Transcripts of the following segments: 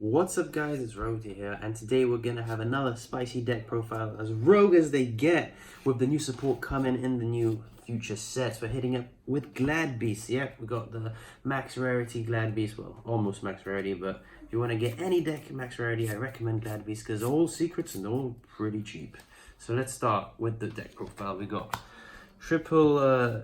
What's up guys, it's Rogue here, and today we're gonna have another spicy deck profile, as rogue as they get, with the new support coming in the new future sets. We're hitting up with Glad Beast. Yep, we got the max rarity Glad Beast, well, almost max rarity, but if you want to get any deck max rarity, I recommend Glad Beast, because they're all secrets and they're all pretty cheap. So let's start with the deck profile. We got triple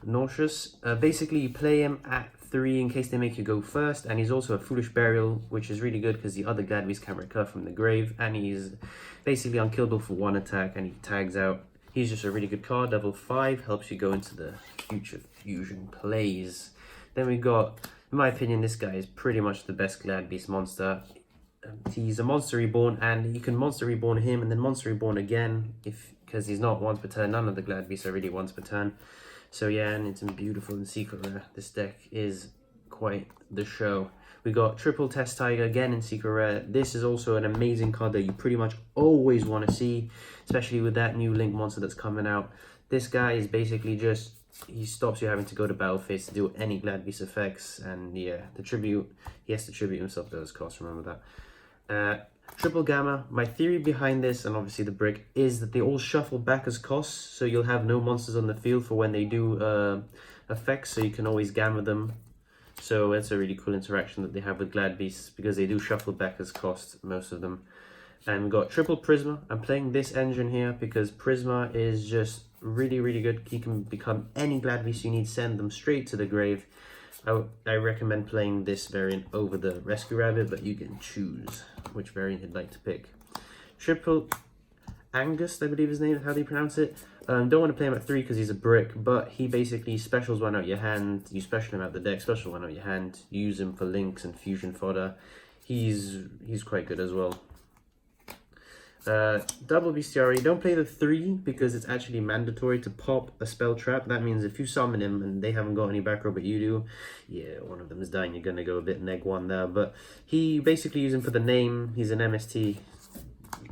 nauseous. Basically you play him at 3 in case they make you go first, and he's also a foolish burial, which is really good because the other Glad Beast can recur from the grave, and he's basically unkillable for 1 attack, and he tags out. He's just a really good card. Level 5 helps you go into the future fusion plays. Then we got, in my opinion, this guy is pretty much the best Glad Beast monster. He's a monster reborn, and you can monster reborn him and then monster reborn again, because he's not once per turn. None of the Glad Beasts are really once per turn. So yeah, and it's beautiful and secret rare. This deck is quite the show. We got triple test tiger again in secret rare. This is also an amazing card that you pretty much always want to see, especially with that new link monster that's coming out. This guy is basically just, he stops you having to go to battle phase to do any Glad Beast effects, and yeah, the tribute, he has to tribute himself to those costs, remember that. Triple gamma, my theory behind this, and obviously the brick, is that they all shuffle back as costs, so you'll have no monsters on the field for when they do effects, so you can always gamma them. So that's a really cool interaction that they have with Glad Beasts, because they do shuffle back as costs, most of them. And we've got triple Prisma. I'm playing this engine here because Prisma is just really good. You can become any Glad Beast you need, send them straight to the grave. I recommend playing this variant over the Rescue Rabbit, but you can choose which variant you'd like to pick. Triple Angus, I believe his name is how they pronounce it. Don't want to play him at 3 because he's a brick, but he basically specials one out your hand. You special him out the deck, special one out your hand. You use him for links and fusion fodder. He's quite good as well. Double bestiary, don't play the 3 because it's actually mandatory to pop a spell trap. That means if you summon him and they haven't got any back row but you do, yeah, one of them is dying, you're gonna go a bit neg 1 there. But he basically use him for the name. He's an MST,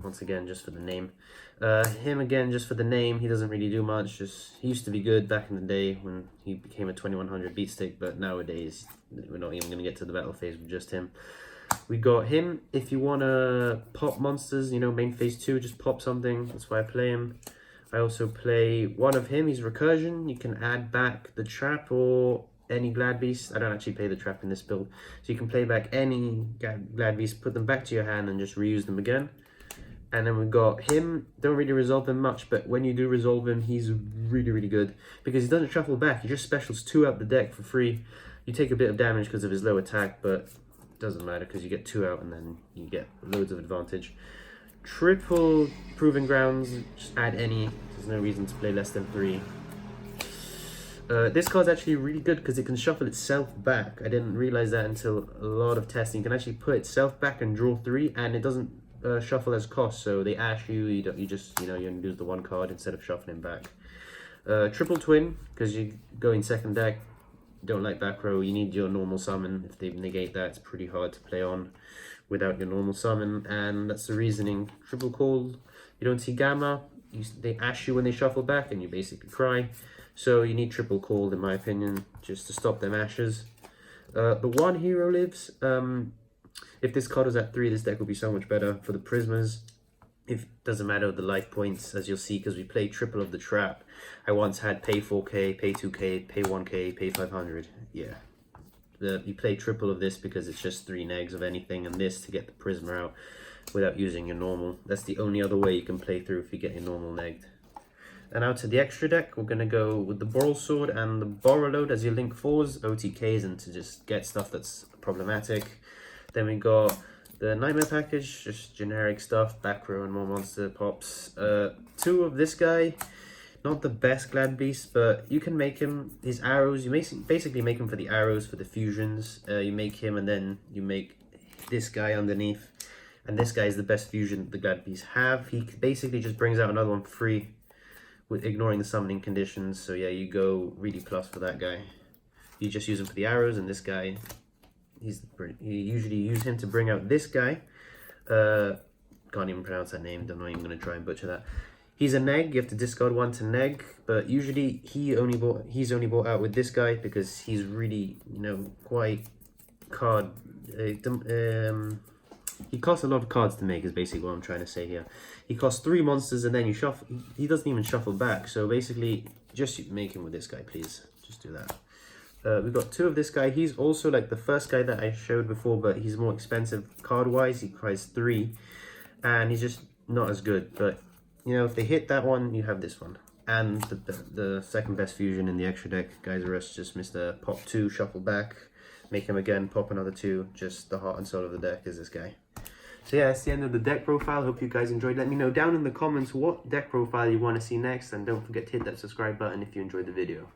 once again, just for the name. Him again, just for the name. He doesn't really do much. Just, he used to be good back in the day when he became a 2100 beat stick, but nowadays we're not even gonna get to the battle phase with just him. We got him if you want to pop monsters, you know, main phase 2, just pop something. That's why I play him. I also play one of him. He's recursion. You can add back the trap or any Glad Beast. I don't actually play the trap in this build. So you can play back any Glad Beast, put them back to your hand and just reuse them again. And then we've got him. Don't really resolve him much, but when you do resolve him, he's really good. Because he doesn't shuffle back. He just specials 2 out the deck for free. You take a bit of damage because of his low attack, but doesn't matter because you get 2 out and then you get loads of advantage. Triple Proving Grounds, just add any. There's no reason to play less than 3. This card's actually really good because it can shuffle itself back. I didn't realize that until a lot of testing. You can actually put itself back and draw 3, and it doesn't shuffle as cost. So they ash you, you just, you know, you lose the 1 card instead of shuffling back. Triple Twin, because you go in second deck. Don't like back row, you need your normal summon. If they negate that, it's pretty hard to play on without your normal summon, and that's the reasoning. Triple call, you don't see gamma, they ash you when they shuffle back and you basically cry. So you need triple call, in my opinion, just to stop them ashes. The 1 hero lives. If this card was at 3, this deck would be so much better for the Prismas. It doesn't matter the life points, as you'll see, because we play triple of the trap. I once had pay 4k, pay 2k, pay 1k, pay 500. Yeah. You play triple of this because it's just 3 negs of anything, and this to get the Prisma out without using your normal. That's the only other way you can play through if you get your normal negged. And out to the extra deck, we're going to go with the Boral Sword and the Borrow Load as your link 4s, OTKs, and to just get stuff that's problematic. Then we got the Nightmare package, just generic stuff, back row and more monster pops. 2 of this guy, not the best Glad Beast, but you can make him, his arrows, you basically make him for the arrows, for the fusions. You make him and then you make this guy underneath. And this guy is the best fusion the Glad Beasts have. He basically just brings out another one for free with ignoring the summoning conditions. So yeah, you go really plus for that guy. You just use him for the arrows, and this guy, you usually use him to bring out this guy. Can't even pronounce that name. I'm not even going to try and butcher that. He's a neg. You have to discard 1 to neg, but usually he's only bought out with this guy because he's really, you know, quite card costs a lot of cards to make is basically what I'm trying to say here. He costs 3 monsters and then you shuffle. He doesn't even shuffle back. So basically, just make him with this guy, please. Just do that. We've got 2 of this guy. He's also like the first guy that I showed before, but he's more expensive card-wise. He costs 3, and he's just not as good. But, you know, if they hit that one, you have this one. And the second best fusion in the extra deck, guys, the rest just Mr. Pop 2, shuffle back, make him again, pop another 2. Just the heart and soul of the deck is this guy. So yeah, that's the end of the deck profile. Hope you guys enjoyed. Let me know down in the comments what deck profile you want to see next, and don't forget to hit that subscribe button if you enjoyed the video.